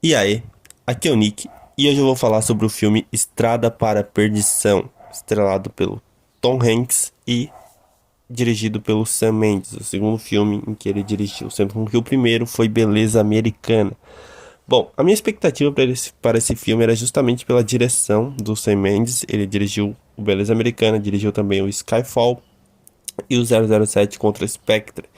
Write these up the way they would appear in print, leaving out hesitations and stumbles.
E aí, aqui é o Nick e hoje eu vou falar sobre o filme Estrada para a Perdição, estrelado pelo Tom Hanks e dirigido pelo Sam Mendes, o segundo filme em que ele dirigiu, sendo que o primeiro foi Beleza Americana. Bom, a minha expectativa para esse filme era justamente pela direção do Sam Mendes. Ele dirigiu o Beleza Americana, dirigiu também o Skyfall e o 007 contra Spectre.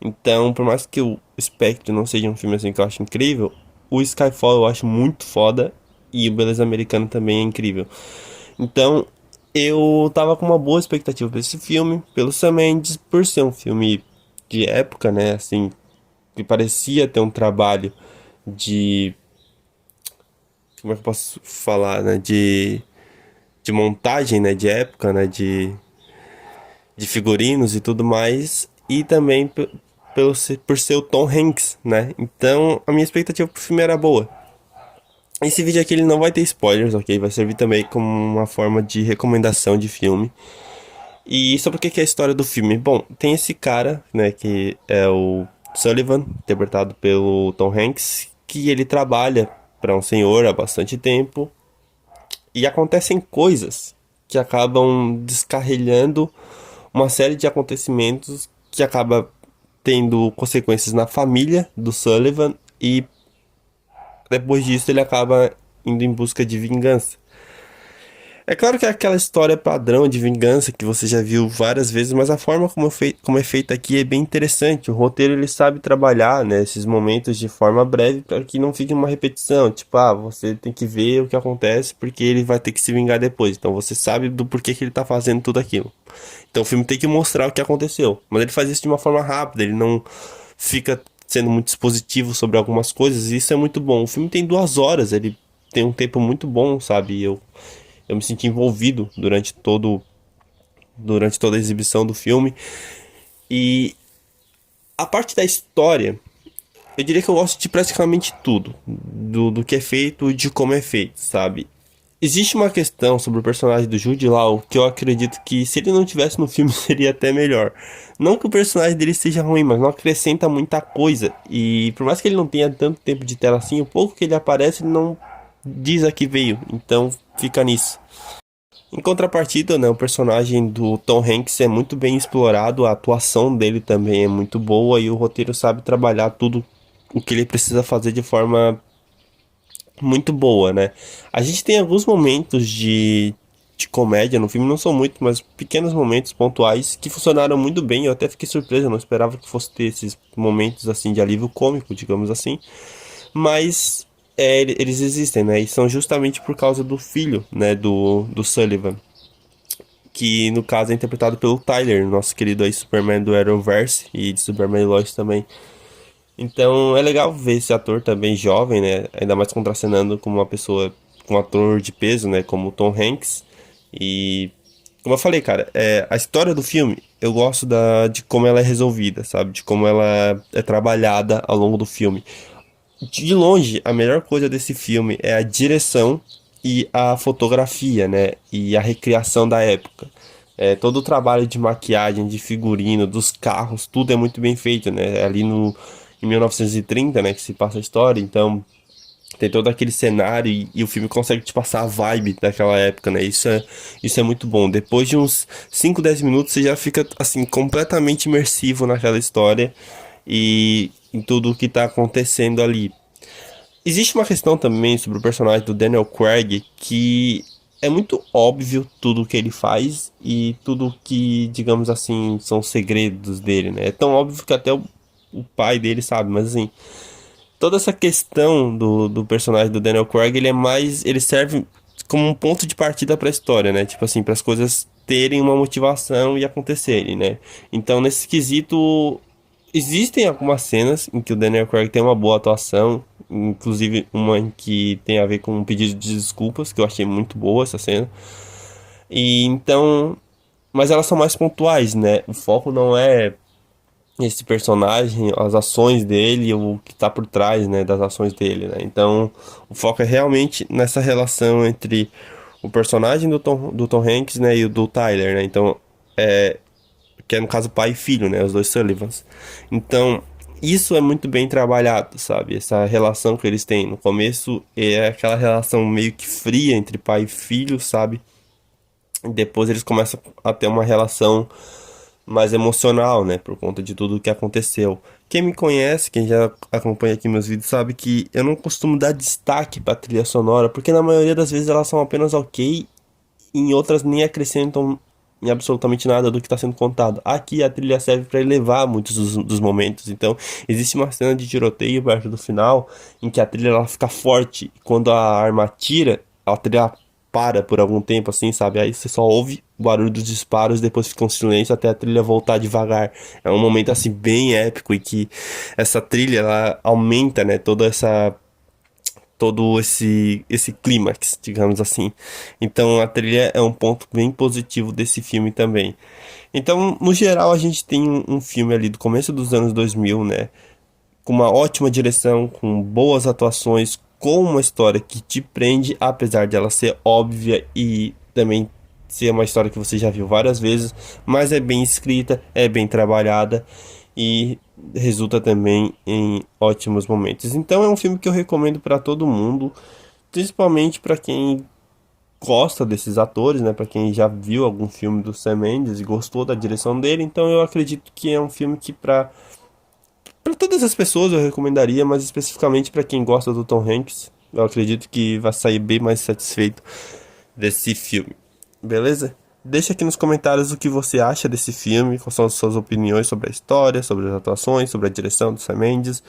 Então, por mais que o Spectre não seja um filme assim que eu acho incrível, o Skyfall eu acho muito foda e o Beleza Americana também é incrível. Então, eu tava com uma boa expectativa pra esse filme, pelo Sam Mendes, por ser um filme de época, né, assim, que parecia ter um trabalho de, como é que eu posso falar, né, de montagem, né, de época, né, de figurinos e tudo mais, e também por ser o Tom Hanks, né? Então a minha expectativa pro filme era boa. Esse vídeo aqui ele não vai ter spoilers, ok? Vai servir também como uma forma de recomendação de filme. E sobre o que é a história do filme? Bom, tem esse cara, né, que é o Sullivan, interpretado pelo Tom Hanks, que ele trabalha para um senhor há bastante tempo e acontecem coisas que acabam descarrilhando uma série de acontecimentos que acaba tendo consequências na família do Sullivan e depois disso ele acaba indo em busca de vingança. É claro que é aquela história padrão de vingança que você já viu várias vezes, mas a forma como é feita aqui é bem interessante. O roteiro ele sabe trabalhar, né, esses momentos de forma breve para que não fique uma repetição. Tipo, você tem que ver o que acontece porque ele vai ter que se vingar depois. Então você sabe do porquê que ele tá fazendo tudo aquilo. Então o filme tem que mostrar o que aconteceu. Mas ele faz isso de uma forma rápida, ele não fica sendo muito expositivo sobre algumas coisas, e isso é muito bom. O filme tem 2 horas, ele tem um tempo muito bom, sabe? Eu me senti envolvido durante toda a exibição do filme. E a parte da história, eu diria que eu gosto de praticamente tudo, do que é feito e de como é feito, sabe? Existe uma questão sobre o personagem do Jude Law que eu acredito que se ele não tivesse no filme seria até melhor. Não que o personagem dele seja ruim, mas não acrescenta muita coisa. E por mais que ele não tenha tanto tempo de tela assim, o pouco que ele aparece ele não diz a que veio. Então fica nisso. Em contrapartida, né, o personagem do Tom Hanks é muito bem explorado, a atuação dele também é muito boa e o roteiro sabe trabalhar tudo o que ele precisa fazer de forma muito boa, né? A gente tem alguns momentos de comédia no filme, não são muitos, mas pequenos momentos pontuais que funcionaram muito bem. Eu até fiquei surpreso, eu não esperava que fosse ter esses momentos assim de alívio cômico, digamos assim. Mas eles existem, né? E são justamente por causa do filho, né, do Sullivan, que no caso é interpretado pelo Tyler, nosso querido aí Superman do Arrowverse e de Superman e Lois também. Então é legal ver esse ator também jovem, né? Ainda mais contracenando com uma pessoa, com um ator de peso, né? Como o Tom Hanks. E como eu falei, cara, a história do filme, eu gosto de como ela é resolvida, sabe? De como ela é trabalhada ao longo do filme. De longe, a melhor coisa desse filme é a direção e a fotografia, né? E a recriação da época. Todo o trabalho de maquiagem, de figurino, dos carros, tudo é muito bem feito, né? Ali no, em 1930, né, que se passa a história, então tem todo aquele cenário e o filme consegue te passar a vibe daquela época, né? Isso é muito bom. Depois de uns 5 10 minutos, você já fica, assim, completamente imersivo naquela história e em tudo o que tá acontecendo ali. Existe uma questão também sobre o personagem do Daniel Craig que é muito óbvio tudo que ele faz e tudo que, digamos assim, são segredos dele, né? É tão óbvio que até o pai dele sabe, mas assim, toda essa questão do personagem do Daniel Craig, ele é mais, ele serve como um ponto de partida para a história, né? Tipo assim, para as coisas terem uma motivação e acontecerem, né? Então, nesse quesito, existem algumas cenas em que o Daniel Craig tem uma boa atuação, inclusive uma em que tem a ver com um pedido de desculpas, que eu achei muito boa essa cena. E então, mas elas são mais pontuais, né? O foco não é esse personagem, as ações dele, o que tá por trás, né, das ações dele, né? Então, o foco é realmente nessa relação entre o personagem do Tom Hanks, né, e o do Tyler, né? Então, que é no caso pai e filho, né, os dois Sullivans. Então, Isso é muito bem trabalhado, sabe? Essa relação que eles têm. No começo é aquela relação meio que fria entre pai e filho, sabe? E depois eles começam a ter uma relação mais emocional, né? Por conta de tudo o que aconteceu. Quem me conhece, quem já acompanha aqui meus vídeos, sabe que eu não costumo dar destaque pra trilha sonora, porque na maioria das vezes elas são apenas ok, e em outras nem acrescentam em absolutamente nada do que está sendo contado. Aqui a trilha serve para elevar muitos dos momentos. Então, existe uma cena de tiroteio perto do final em que a trilha ela fica forte. Quando a arma tira, a trilha para por algum tempo, assim, sabe? Aí você só ouve o barulho dos disparos, depois fica um silêncio até a trilha voltar devagar. É um momento assim bem épico e que essa trilha ela aumenta, né, toda essa todo esse clímax, digamos assim. Então a trilha é um ponto bem positivo desse filme também. Então, no geral, a gente tem um filme ali do começo dos anos 2000, né, com uma ótima direção, com boas atuações, com uma história que te prende, apesar de ela ser óbvia e também ser uma história que você já viu várias vezes, mas é bem escrita, é bem trabalhada e resulta também em ótimos momentos. Então é um filme que eu recomendo para todo mundo, principalmente para quem gosta desses atores, né? Para quem já viu algum filme do Sam Mendes e gostou da direção dele, então eu acredito que é um filme que para todas as pessoas eu recomendaria, mas especificamente para quem gosta do Tom Hanks, eu acredito que vai sair bem mais satisfeito desse filme. Beleza? Deixa aqui nos comentários o que você acha desse filme, quais são as suas opiniões sobre a história, sobre as atuações, sobre a direção do Sam Mendes.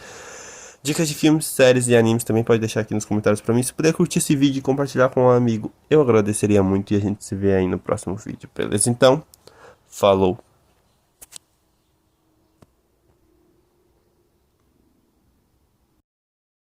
Dicas de filmes, séries e animes também pode deixar aqui nos comentários pra mim. Se puder curtir esse vídeo e compartilhar com um amigo, eu agradeceria muito e a gente se vê aí no próximo vídeo, beleza? Então, falou!